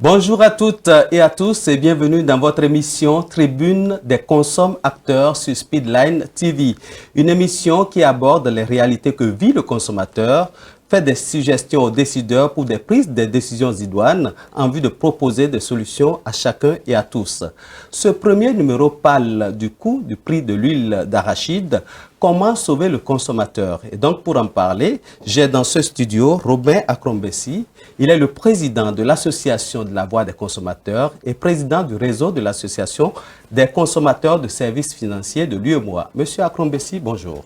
Bonjour à toutes et à tous et bienvenue dans votre émission Tribune des consommateurs sur Speedline TV. Une émission qui aborde les réalités que vit le consommateur, fait des suggestions aux décideurs pour des prises de décisions idoines en vue de proposer des solutions à chacun et à tous. Ce premier numéro parle du coût du prix de l'huile d'arachide. Comment sauver le consommateur? Et donc pour en parler, j'ai dans ce studio Robin Akrombesi. Il est le président de l'association de la voix des consommateurs et président du réseau de l'association des consommateurs de services financiers de l'UEMOA. Monsieur Akrombesi, bonjour.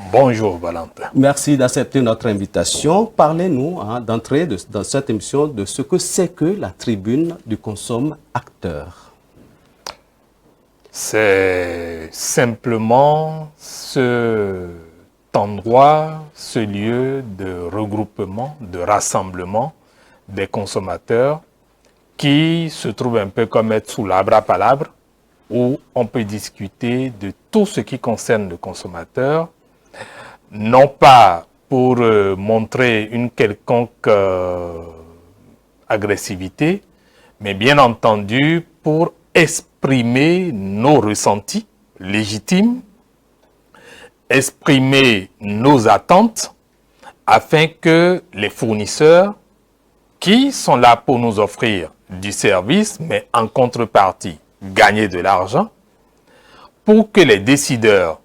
Bonjour Valentin. Merci d'accepter notre invitation. Parlez-nous d'entrée dans cette émission de ce que c'est que la tribune du consommateur. C'est simplement cet endroit, ce lieu de regroupement, de rassemblement des consommateurs qui se trouve un peu comme être sous l'arbre à palabres, où on peut discuter de tout ce qui concerne le consommateur, non pas pour montrer une quelconque agressivité, mais bien entendu pour exprimer nos ressentis légitimes, exprimer nos attentes, afin que les fournisseurs qui sont là pour nous offrir du service, mais en contrepartie, gagner de l'argent, pour que les décideurs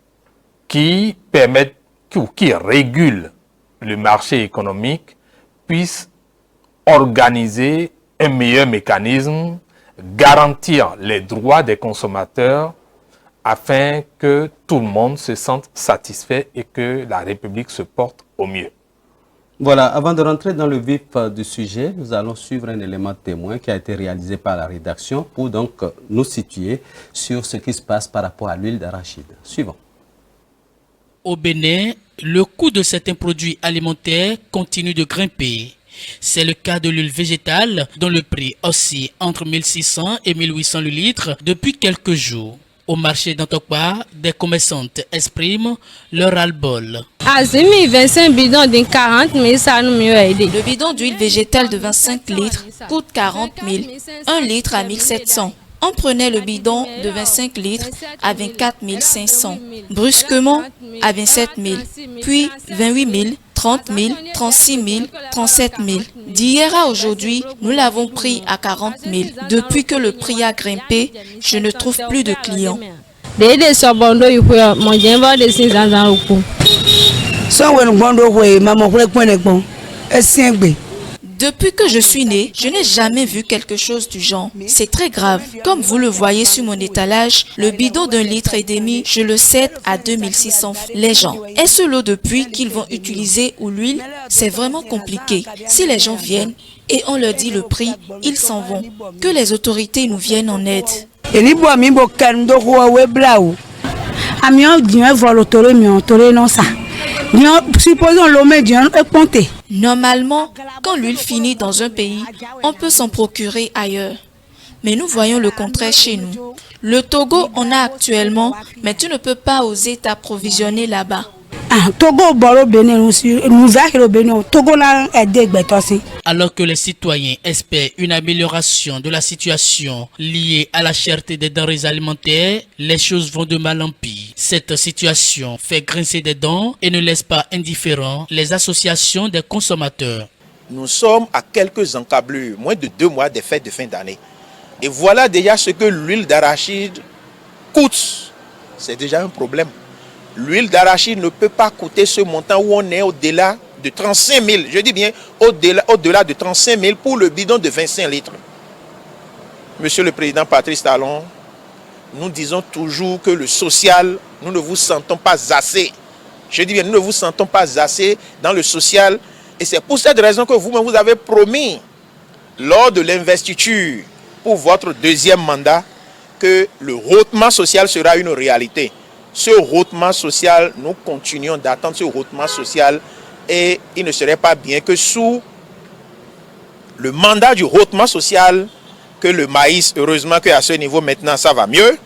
qui permettent ou qui régulent le marché économique puissent organiser un meilleur mécanisme, garantir les droits des consommateurs afin que tout le monde se sente satisfait et que la République se porte au mieux. Voilà, avant de rentrer dans le vif du sujet, nous allons suivre un élément témoin qui a été réalisé par la rédaction pour donc nous situer sur ce qui se passe par rapport à l'huile d'arachide. Suivons. Au Bénin, le coût de certains produits alimentaires continue de grimper. C'est le cas de l'huile végétale dont le prix oscille entre 1600 et 1800 le litre depuis quelques jours. Au marché d'Antokpa, des commerçantes expriment leur ras-le-bol. Le bidon d'huile végétale de 25 litres coûte 40 000, 1 litre à 1700. On prenait le bidon de 25 litres à 24 500, brusquement à 27 000, puis 28 000, 30 000, 36 000, 37 000. D'hier à aujourd'hui, nous l'avons pris à 40 000. Depuis que le prix a grimpé, je ne trouve plus de clients. Depuis que je suis née, je n'ai jamais vu quelque chose du genre. C'est très grave. Comme vous le voyez sur mon étalage, le bidon d'1,5 litre, je le cède à 2600 francs. Les gens, est-ce l'eau de pluie qu'ils vont utiliser ou l'huile? C'est vraiment compliqué. Si les gens viennent et on leur dit le prix, ils s'en vont. Que les autorités nous viennent en aide. Normalement, quand l'huile finit dans un pays, on peut s'en procurer ailleurs. Mais nous voyons le contraire chez nous. Le Togo en a actuellement, mais tu ne peux pas oser t'approvisionner là-bas. Alors que les citoyens espèrent une amélioration de la situation liée à la cherté des denrées alimentaires, les choses vont de mal en pire. Cette situation fait grincer des dents et ne laisse pas indifférents les associations des consommateurs. Nous sommes à quelques encablures, moins de 2 mois des fêtes de fin d'année. Et voilà déjà ce que l'huile d'arachide coûte. C'est déjà un problème. L'huile d'arachide ne peut pas coûter ce montant où on est au-delà de 35 000. Je dis bien au-delà de 35 000 pour le bidon de 25 litres. Monsieur le Président Patrice Talon, nous disons toujours que le social, nous ne vous sentons pas assez. Je dis bien, nous ne vous sentons pas assez dans le social. Et c'est pour cette raison que vous-même, vous avez promis, lors de l'investiture pour votre 2e mandat, que le hautement social sera une réalité. Ce hautement social, nous continuons d'attendre ce hautement social et il ne serait pas bien que sous le mandat du hautement social, que le maïs, heureusement qu'à ce niveau maintenant ça va mieux,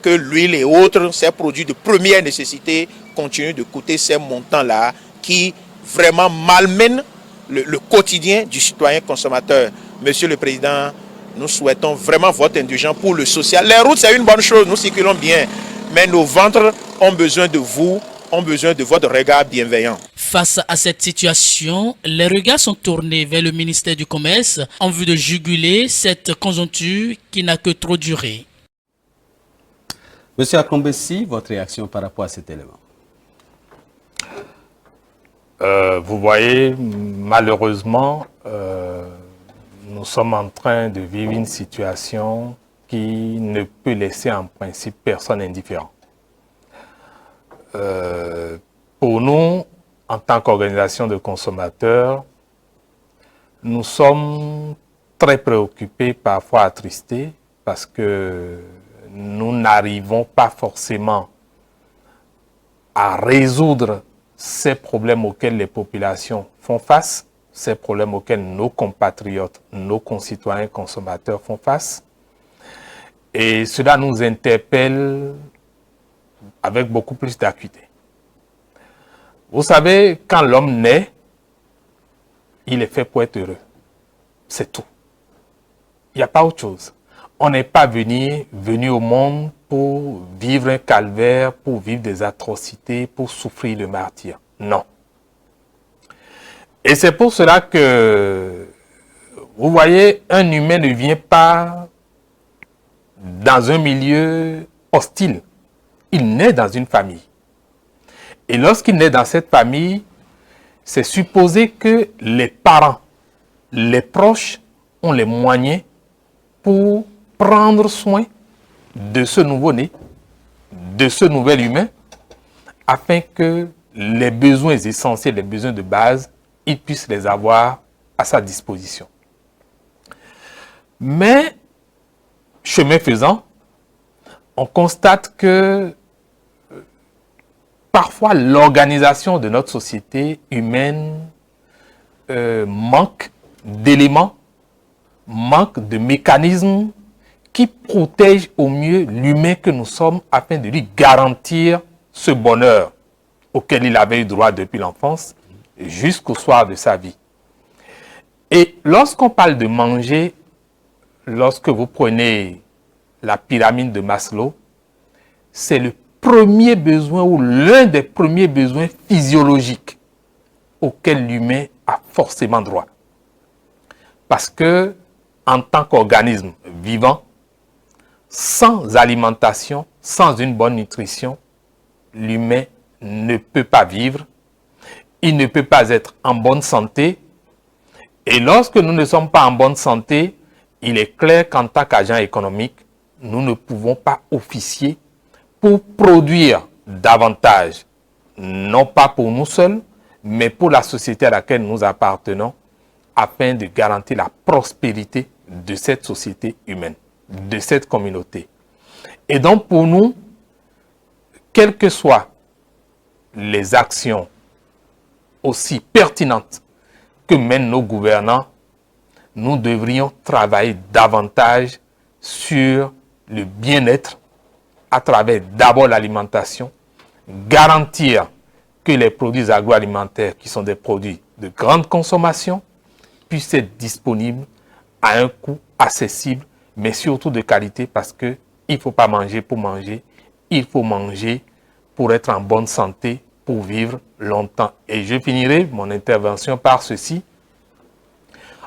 que l'huile et autres, ces produits de première nécessité continuent de coûter ces montants-là qui vraiment malmènent le quotidien du citoyen consommateur. Monsieur le Président, nous souhaitons vraiment votre indulgence pour le social. Les routes, c'est une bonne chose, nous circulons bien, mais nos ventres ont besoin de vous, ont besoin de votre regard bienveillant. Face à cette situation, les regards sont tournés vers le ministère du Commerce en vue de juguler cette conjoncture qui n'a que trop duré. Monsieur Akombesi, votre réaction par rapport à cet élément? Vous voyez, malheureusement, nous sommes en train de vivre une situation qui ne peut laisser en principe personne indifférent. Pour nous, en tant qu'organisation de consommateurs, nous sommes très préoccupés, parfois attristés, parce que nous n'arrivons pas forcément à résoudre ces problèmes auxquels les populations font face, ces problèmes auxquels nos compatriotes, nos concitoyens consommateurs font face. Et cela nous interpelle avec beaucoup plus d'acuité. Vous savez, quand l'homme naît, il est fait pour être heureux. C'est tout. Il n'y a pas autre chose. On n'est pas venu au monde pour vivre un calvaire, pour vivre des atrocités, pour souffrir le martyre. Non. Et c'est pour cela que, vous voyez, un humain ne vient pas dans un milieu hostile. Il naît dans une famille. Et lorsqu'il naît dans cette famille, c'est supposé que les parents, les proches, ont les moyens pour prendre soin de ce nouveau-né, de ce nouvel humain, afin que les besoins essentiels, les besoins de base, il puisse les avoir à sa disposition. Mais, chemin faisant, on constate que parfois l'organisation de notre société humaine manque d'éléments, manque de mécanismes qui protègent au mieux l'humain que nous sommes afin de lui garantir ce bonheur auquel il avait eu droit depuis l'enfance jusqu'au soir de sa vie. Et lorsqu'on parle de manger, lorsque vous prenez la pyramide de Maslow, c'est le premier besoin ou l'un des premiers besoins physiologiques auxquels l'humain a forcément droit. Parce que, en tant qu'organisme vivant, sans alimentation, sans une bonne nutrition, l'humain ne peut pas vivre, il ne peut pas être en bonne santé. Et lorsque nous ne sommes pas en bonne santé, il est clair qu'en tant qu'agent économique, nous ne pouvons pas officier pour produire davantage, non pas pour nous seuls, mais pour la société à laquelle nous appartenons, afin de garantir la prospérité de cette société humaine, de cette communauté. Et donc pour nous, quelles que soient les actions aussi pertinentes que mènent nos gouvernants, nous devrions travailler davantage sur le bien-être à travers d'abord l'alimentation, garantir que les produits agroalimentaires qui sont des produits de grande consommation puissent être disponibles à un coût accessible, mais surtout de qualité, parce qu'il ne faut pas manger pour manger, il faut manger pour être en bonne santé, pour vivre longtemps. Et je finirai mon intervention par ceci.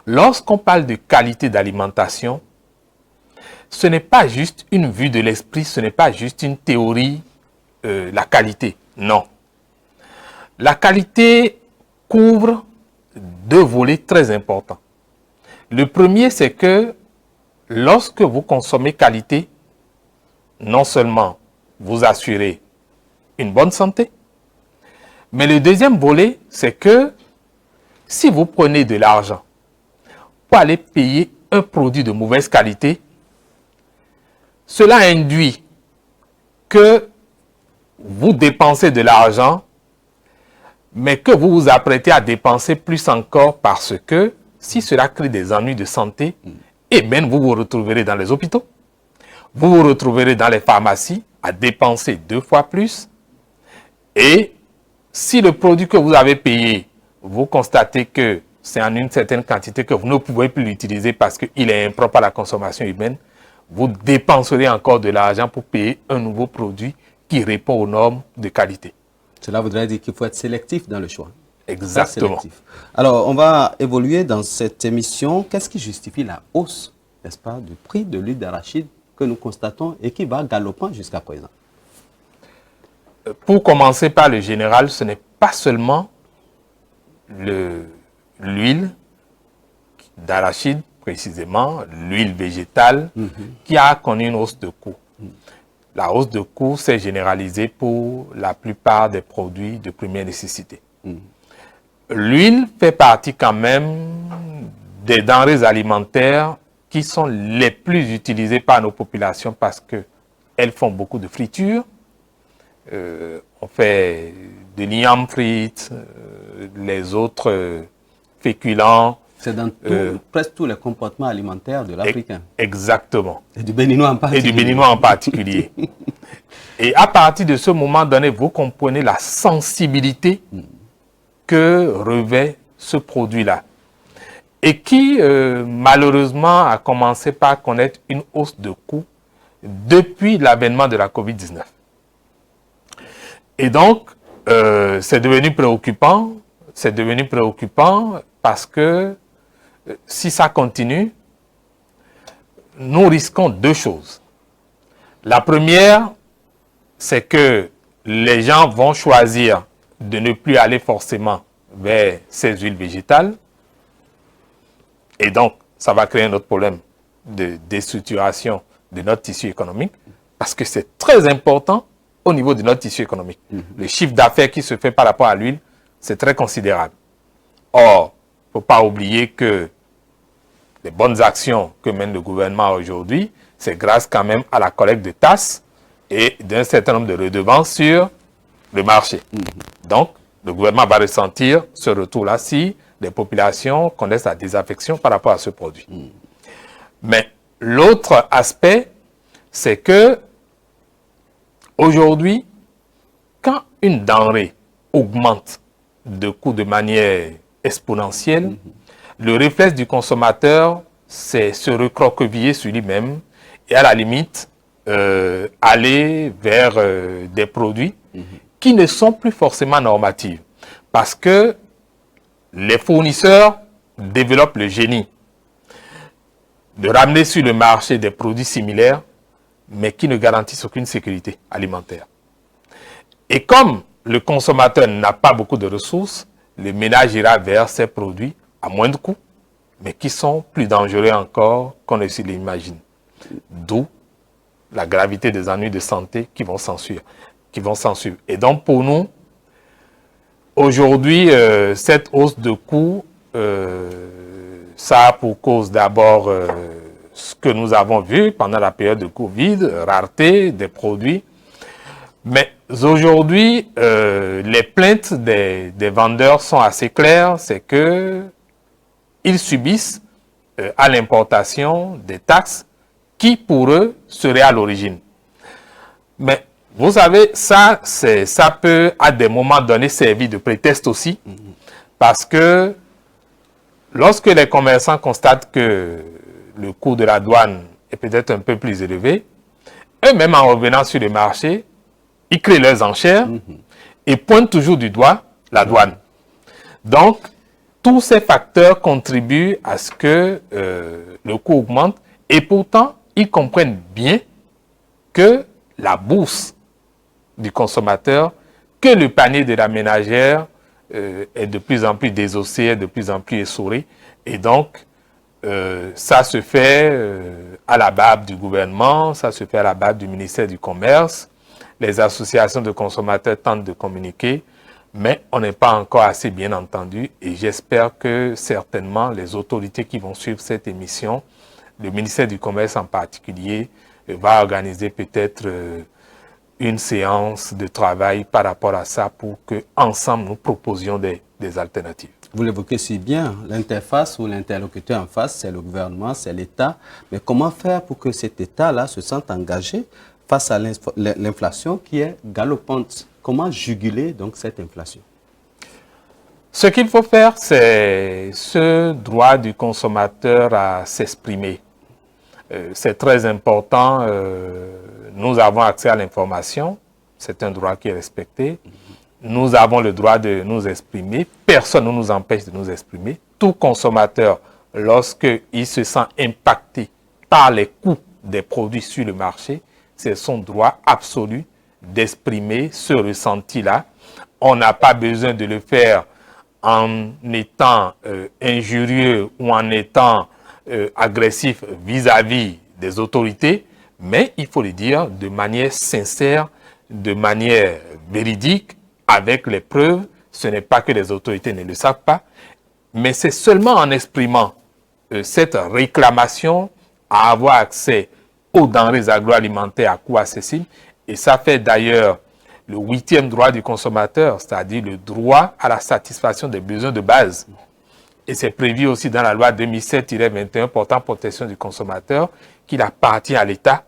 Lorsqu'on parle de qualité d'alimentation, ce n'est pas juste une vue de l'esprit, ce n'est pas juste une théorie, la qualité. Non. La qualité couvre deux volets très importants. Le premier, c'est que lorsque vous consommez qualité, non seulement vous assurez une bonne santé, mais le deuxième volet, c'est que si vous prenez de l'argent pour aller payer un produit de mauvaise qualité, cela induit que vous dépensez de l'argent, mais que vous vous apprêtez à dépenser plus encore parce que si cela crée des ennuis de santé, eh bien vous vous retrouverez dans les hôpitaux, vous vous retrouverez dans les pharmacies à dépenser 2 fois plus. Et si le produit que vous avez payé, vous constatez que c'est en une certaine quantité que vous ne pouvez plus l'utiliser parce qu'il est impropre à la consommation humaine, vous dépenserez encore de l'argent pour payer un nouveau produit qui répond aux normes de qualité. Cela voudrait dire qu'il faut être sélectif dans le choix. Exactement. Alors, on va évoluer dans cette émission. Qu'est-ce qui justifie la hausse, n'est-ce pas, du prix de l'huile d'arachide que nous constatons et qui va galopant jusqu'à présent? Pour commencer par le général, ce n'est pas seulement l'huile d'arachide, précisément, l'huile végétale, qui a connu une hausse de coût. La hausse de coût s'est généralisée pour la plupart des produits de première nécessité. L'huile fait partie quand même des denrées alimentaires qui sont les plus utilisées par nos populations parce qu'elles font beaucoup de fritures. On fait de l'igname frite, les autres féculents. C'est dans presque tous les comportements alimentaires de l'Africain. Exactement. Et du Béninois en particulier. Et du Béninois en particulier. Et à partir de ce moment donné, vous comprenez la sensibilité que revêt ce produit-là. Et qui, malheureusement, a commencé par connaître une hausse de coût depuis l'avènement de la COVID-19. Et donc, c'est devenu préoccupant. C'est devenu préoccupant parce que si ça continue, nous risquons deux choses. La première, c'est que les gens vont choisir de ne plus aller forcément vers ces huiles végétales. Et donc, ça va créer un autre problème de déstructuration de notre tissu économique parce que c'est très important au niveau de notre tissu économique. Le chiffre d'affaires qui se fait par rapport à l'huile, c'est très considérable. Or, il ne faut pas oublier que les bonnes actions que mène le gouvernement aujourd'hui, c'est grâce quand même à la collecte de taxes et d'un certain nombre de redevances sur le marché. Donc, le gouvernement va ressentir ce retour-là si les populations connaissent la désaffection par rapport à ce produit. Mais l'autre aspect, c'est que aujourd'hui, quand une denrée augmente de coût de manière exponentielle, le réflexe du consommateur, c'est se recroqueviller sur lui-même et à la limite, aller vers des produits qui ne sont plus forcément normatifs. Parce que les fournisseurs développent le génie de ramener sur le marché des produits similaires, mais qui ne garantissent aucune sécurité alimentaire. Et comme le consommateur n'a pas beaucoup de ressources, le ménage ira vers ces produits à moindre coût, mais qui sont plus dangereux encore qu'on ne se l'imagine. D'où la gravité des ennuis de santé qui vont s'en suivre. Et donc pour nous, aujourd'hui, cette hausse de coûts, ça a pour cause d'abord ce que nous avons vu pendant la période de Covid, rareté des produits. Mais aujourd'hui, les plaintes des vendeurs sont assez claires, c'est qu'ils subissent à l'importation des taxes qui pour eux seraient à l'origine. Mais vous savez, ça peut à des moments donnés servir de prétexte aussi, parce que lorsque les commerçants constatent que le coût de la douane est peut-être un peu plus élevé, eux-mêmes en revenant sur le marché, ils créent leurs enchères et pointent toujours du doigt la douane. Donc, tous ces facteurs contribuent à ce que le coût augmente et pourtant, ils comprennent bien que la bourse du consommateur, que le panier de la ménagère est de plus en plus désossé, est de plus en plus essoré. Et donc, ça se fait à la barbe du gouvernement, ça se fait à la barbe du ministère du Commerce. Les associations de consommateurs tentent de communiquer, mais on n'est pas encore assez bien entendu. Et j'espère que certainement les autorités qui vont suivre cette émission, le ministère du Commerce en particulier, va organiser peut-être une séance de travail par rapport à ça pour qu'ensemble nous proposions des alternatives. Vous l'évoquez si bien, l'interface ou l'interlocuteur en face, c'est le gouvernement, c'est l'État. Mais comment faire pour que cet État-là se sente engagé face à l'inflation qui est galopante? Comment juguler donc cette inflation? Ce qu'il faut faire, c'est ce droit du consommateur à s'exprimer. C'est très important. Nous avons accès à l'information. C'est un droit qui est respecté. Nous avons le droit de nous exprimer. Personne ne nous empêche de nous exprimer. Tout consommateur, lorsqu'il se sent impacté par les coûts des produits sur le marché, c'est son droit absolu d'exprimer ce ressenti-là. On n'a pas besoin de le faire en étant injurieux ou en étant agressif vis-à-vis des autorités, mais il faut le dire de manière sincère, de manière véridique, avec les preuves. Ce n'est pas que les autorités ne le savent pas, mais c'est seulement en exprimant cette réclamation à avoir accès aux denrées agroalimentaires à coût accessible. Et ça fait d'ailleurs le 8e droit du consommateur, c'est-à-dire le droit à la satisfaction des besoins de base. Et c'est prévu aussi dans la loi 2007-21 portant protection du consommateur qu'il appartient à l'État,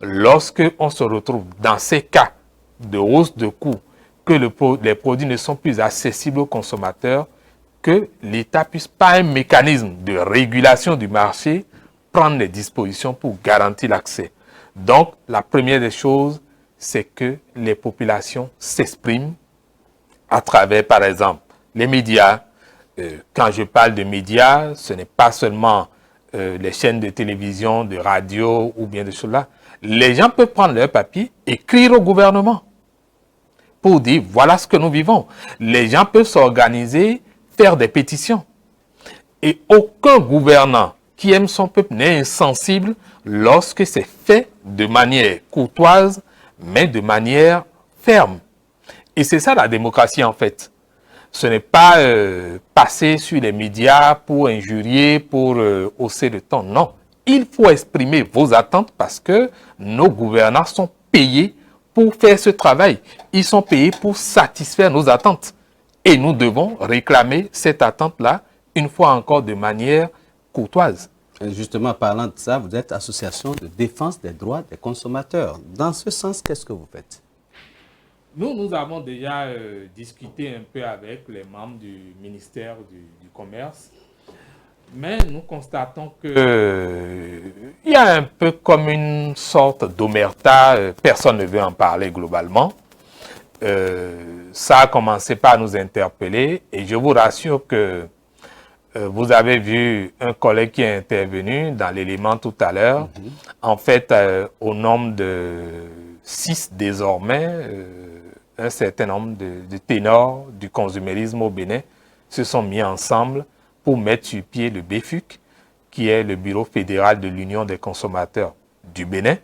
lorsqu'on se retrouve dans ces cas de hausse de coûts, que les produits ne sont plus accessibles aux consommateurs, que l'État puisse, par un mécanisme de régulation du marché, prendre les dispositions pour garantir l'accès. Donc, la première des choses, c'est que les populations s'expriment à travers, par exemple, les médias. Quand je parle de médias, ce n'est pas seulement les chaînes de télévision, de radio ou bien de choses là. Les gens peuvent prendre leur papier, écrire au gouvernement pour dire voilà ce que nous vivons. Les gens peuvent s'organiser, faire des pétitions. Et aucun gouvernant qui aime son peuple n'est insensible lorsque c'est fait de manière courtoise, mais de manière ferme. Et c'est ça la démocratie en fait. Ce n'est pas passer sur les médias pour injurier, pour hausser le ton. Non, il faut exprimer vos attentes parce que nos gouvernants sont payés pour faire ce travail. Ils sont payés pour satisfaire nos attentes. Et nous devons réclamer cette attente-là, une fois encore, de manière courtoise. Et justement, parlant de ça, vous êtes association de défense des droits des consommateurs. Dans ce sens, qu'est-ce que vous faites? Nous avons déjà discuté un peu avec les membres du ministère du Commerce, mais nous constatons qu'il y a un peu comme une sorte d'omerta, personne ne veut en parler globalement. Ça a commencé par nous interpeller et je vous rassure que vous avez vu un collègue qui est intervenu dans l'élément tout à l'heure. En fait, au nombre de 6 désormais, un certain nombre de ténors du consumérisme au Bénin se sont mis ensemble pour mettre sur pied le BFUC, qui est le Bureau fédéral de l'Union des consommateurs du Bénin,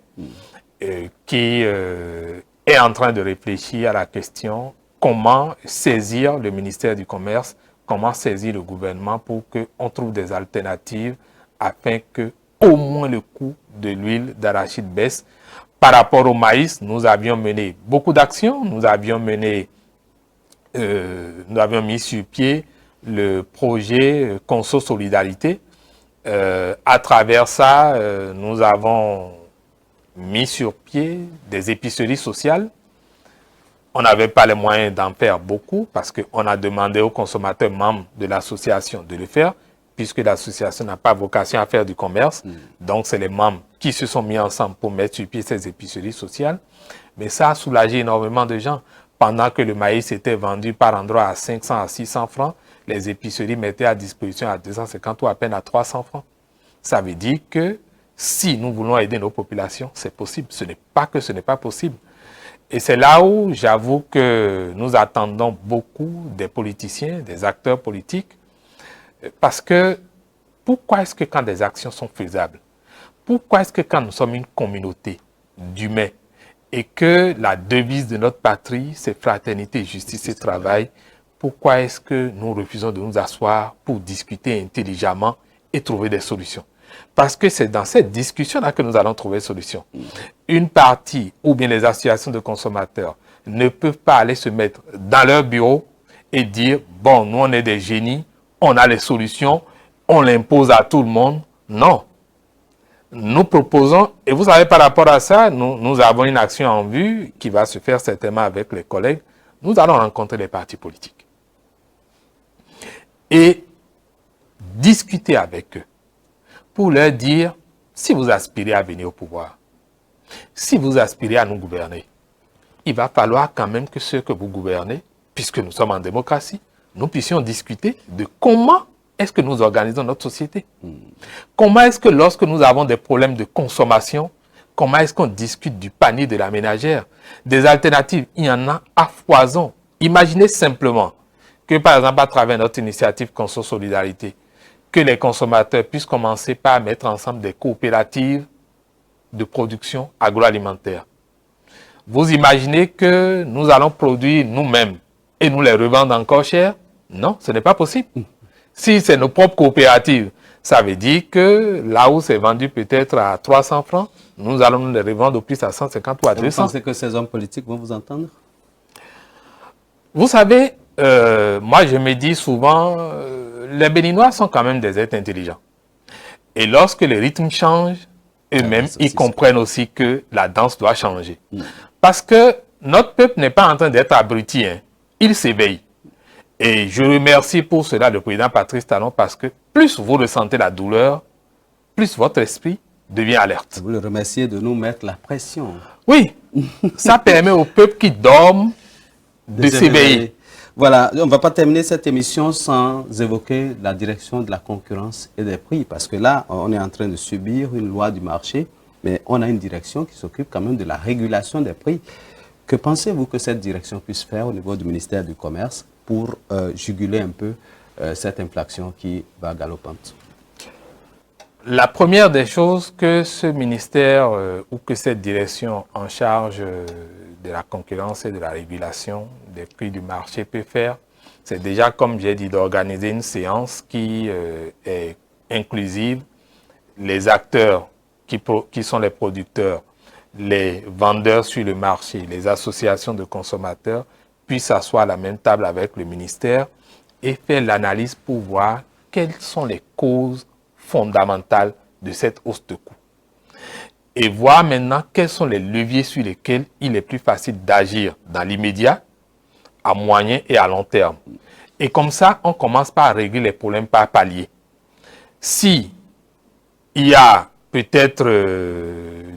qui est en train de réfléchir à la question comment saisir le ministère du Commerce, comment saisir le gouvernement pour qu'on trouve des alternatives afin que au moins le coût de l'huile d'arachide baisse. Par rapport au maïs, nous avions mené beaucoup d'actions. Nous avions mis sur pied le projet Conso Solidarité. À travers ça, nous avons mis sur pied des épiceries sociales. On n'avait pas les moyens d'en faire beaucoup parce qu'on a demandé aux consommateurs membres de l'association de le faire, puisque l'association n'a pas vocation à faire du commerce. Donc, c'est les membres qui se sont mis ensemble pour mettre sur pied ces épiceries sociales. Mais ça a soulagé énormément de gens. Pendant que le maïs était vendu par endroit à 500 à 600 francs, les épiceries mettaient à disposition à 250 ou à peine à 300 francs. Ça veut dire que si nous voulons aider nos populations, c'est possible. Ce n'est pas que ce n'est pas possible. Et c'est là où j'avoue que nous attendons beaucoup des politiciens, des acteurs politiques, parce que pourquoi est-ce que quand des actions sont faisables, pourquoi est-ce que quand nous sommes une communauté d'humains et que la devise de notre patrie, c'est fraternité, justice et travail, pourquoi est-ce que nous refusons de nous asseoir pour discuter intelligemment et trouver des solutions? Parce que c'est dans cette discussion-là que nous allons trouver des solutions. Une partie ou bien les associations de consommateurs ne peuvent pas aller se mettre dans leur bureau et dire « bon, nous on est des génies, on a les solutions, on l'impose à tout le monde ». Non. Nous proposons, et vous savez par rapport à ça, nous avons une action en vue qui va se faire certainement avec les collègues. Nous allons rencontrer les partis politiques. et discuter avec eux pour leur dire, si vous aspirez à venir au pouvoir, si vous aspirez à nous gouverner, il va falloir quand même que ceux que vous gouvernez, puisque nous sommes en démocratie, nous puissions discuter de comment est-ce que nous organisons notre société. Comment est-ce que lorsque nous avons des problèmes de consommation, comment est-ce qu'on discute du panier de la ménagère? Des alternatives, il y en a à foison. Imaginez simplement que, par exemple, à travers notre initiative Conso Solidarité, que les consommateurs puissent commencer par mettre ensemble des coopératives de production agroalimentaire. Vous imaginez que nous allons produire nous-mêmes et nous les revendre encore cher? Non, ce n'est pas possible. Si c'est nos propres coopératives, ça veut dire que là où c'est vendu peut-être à 300 francs, nous allons nous les revendre au plus à 150 ou à 200. Vous pensez que ces hommes politiques vont vous entendre? Vous savez, moi je me dis souvent, les Béninois sont quand même des êtres intelligents. Et lorsque les rythmes changent, eux-mêmes, ils comprennent aussi que la danse doit changer. Parce que notre peuple n'est pas en train d'être abruti, hein. Il s'éveille. Et je remercie pour cela le président Patrice Talon parce que plus vous ressentez la douleur, plus votre esprit devient alerte. Vous le remerciez de nous mettre la pression. Oui, ça permet au peuple qui dorme de s'éveiller. Voilà, on ne va pas terminer cette émission sans évoquer la direction de la concurrence et des prix, parce que là, on est en train de subir une loi du marché, mais on a une direction qui s'occupe quand même de la régulation des prix. Que pensez-vous que cette direction puisse faire au niveau du ministère du Commerce pour juguler un peu cette inflation qui va galopante? La première des choses que ce ministère ou que cette direction en charge de la concurrence et de la régulation des prix du marché peut faire, c'est déjà, comme j'ai dit, d'organiser une séance qui est inclusive. Les acteurs qui sont les producteurs, les vendeurs sur le marché, les associations de consommateurs puissent s'asseoir à la même table avec le ministère et faire l'analyse pour voir quelles sont les causes fondamentales de cette hausse de coûts. Et voir maintenant quels sont les leviers sur lesquels il est plus facile d'agir dans l'immédiat, à moyen et à long terme. Et comme ça, on commence par régler les problèmes par palier. Si il y a peut-être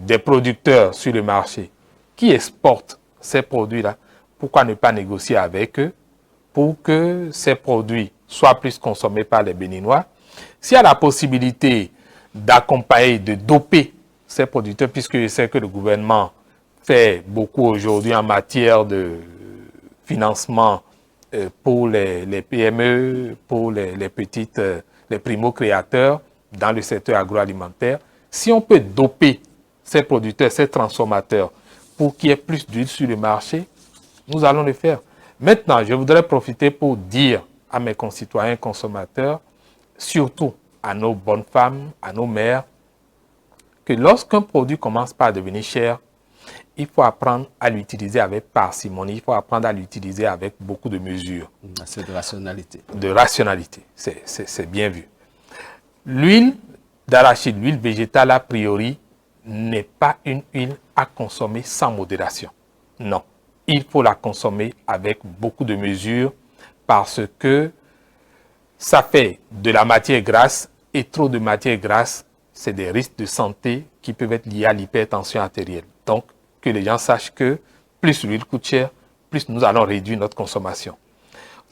des producteurs sur le marché qui exportent ces produits-là, pourquoi ne pas négocier avec eux pour que ces produits soient plus consommés par les Béninois? S'il y a la possibilité d'accompagner, de doper ces producteurs, puisque je sais que le gouvernement fait beaucoup aujourd'hui en matière de financement pour les PME, pour les petites, les primo-créateurs dans le secteur agroalimentaire. Si on peut doper ces producteurs, ces transformateurs, pour qu'il y ait plus d'huile sur le marché, nous allons le faire. Maintenant, je voudrais profiter pour dire à mes concitoyens consommateurs, surtout à nos bonnes femmes, à nos mères, que lorsqu'un produit commence par devenir cher, il faut apprendre à l'utiliser avec parcimonie, il faut apprendre à l'utiliser avec beaucoup de mesures. C'est de rationalité. De rationalité, c'est bien vu. L'huile d'arachide, l'huile végétale a priori, n'est pas une huile à consommer sans modération. Non, il faut la consommer avec beaucoup de mesures parce que ça fait de la matière grasse et trop de matière grasse, c'est des risques de santé qui peuvent être liés à l'hypertension artérielle. Donc, que les gens sachent que plus l'huile coûte cher, plus nous allons réduire notre consommation.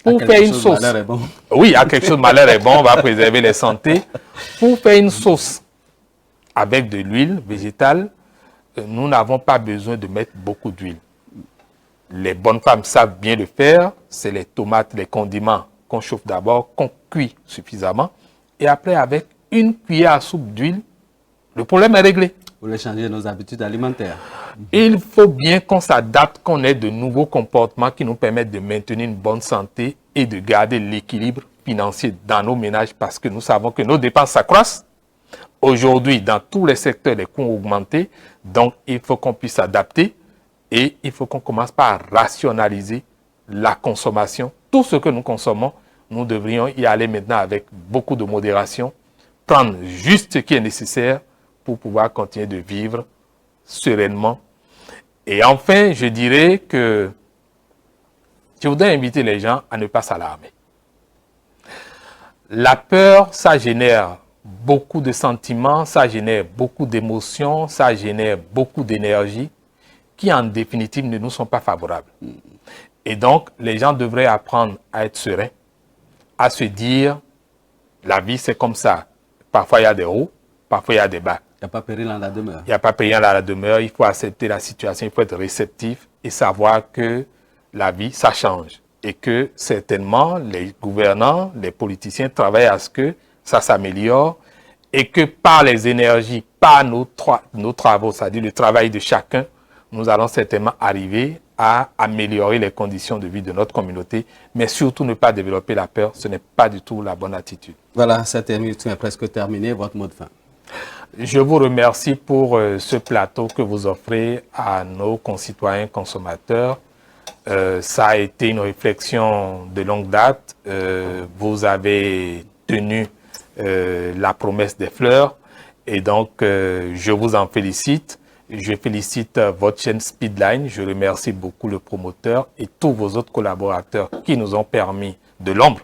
Pour faire une sauce, malheur est bon. Oui, à quelque chose, malheur est bon, on va préserver les santé. Pour faire une sauce avec de l'huile végétale, nous n'avons pas besoin de mettre beaucoup d'huile. Les bonnes femmes savent bien le faire, c'est les tomates, les condiments qu'on chauffe d'abord, qu'on cuit suffisamment, et après avec une cuillère à soupe d'huile, le problème est réglé. Vous voulez changer nos habitudes alimentaires. Il faut bien qu'on s'adapte, qu'on ait de nouveaux comportements qui nous permettent de maintenir une bonne santé et de garder l'équilibre financier dans nos ménages parce que nous savons que nos dépenses s'accroissent. Aujourd'hui, dans tous les secteurs, les coûts ont augmenté. Donc, il faut qu'on puisse s'adapter et il faut qu'on commence par rationaliser la consommation. Tout ce que nous consommons, nous devrions y aller maintenant avec beaucoup de modération, prendre juste ce qui est nécessaire pour pouvoir continuer de vivre sereinement. Et enfin, je dirais que je voudrais inviter les gens à ne pas s'alarmer. La peur, ça génère beaucoup de sentiments, ça génère beaucoup d'émotions, ça génère beaucoup d'énergie qui, en définitive, ne nous sont pas favorables. Et donc, les gens devraient apprendre à être sereins, à se dire, la vie, c'est comme ça. Parfois, il y a des hauts, parfois, il y a des bas. Il n'y a pas péril dans la demeure. Il n'y a pas péril dans la demeure, il faut accepter la situation, il faut être réceptif et savoir que la vie, ça change. Et que certainement, les gouvernants, les politiciens travaillent à ce que ça s'améliore et que par les énergies, par nos travaux, c'est-à-dire le travail de chacun, nous allons certainement arriver à améliorer les conditions de vie de notre communauté, mais surtout ne pas développer la peur, ce n'est pas du tout la bonne attitude. Voilà, cette émission est presque terminée. Votre mot de fin. Je vous remercie pour ce plateau que vous offrez à nos concitoyens consommateurs. Ça a été une réflexion de longue date. Vous avez tenu la promesse des fleurs et donc je vous en félicite. Je félicite votre chaîne Speedline. Je remercie beaucoup le promoteur et tous vos autres collaborateurs qui nous ont permis, de l'ombre,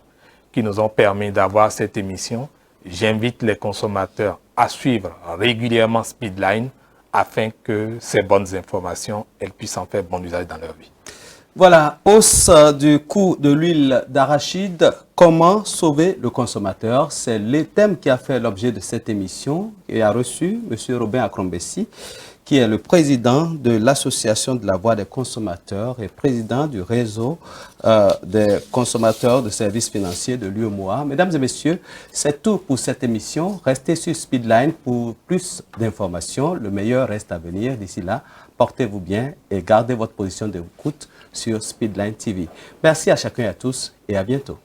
qui nous ont permis d'avoir cette émission. J'invite les consommateurs à suivre régulièrement Speedline afin que ces bonnes informations, elles puissent en faire bon usage dans leur vie. Voilà, hausse du coût de l'huile d'arachide, comment sauver le consommateur? C'est le thème qui a fait l'objet de cette émission et a reçu M. Robin Akrombessi, qui est le président de l'Association de la Voix des consommateurs et président du réseau des consommateurs de services financiers de l'UEMOA. Mesdames et messieurs, c'est tout pour cette émission. Restez sur Speedline pour plus d'informations. Le meilleur reste à venir. D'ici là, portez-vous bien et gardez votre position d'écoute sur Speedline TV. Merci à chacun et à tous et à bientôt.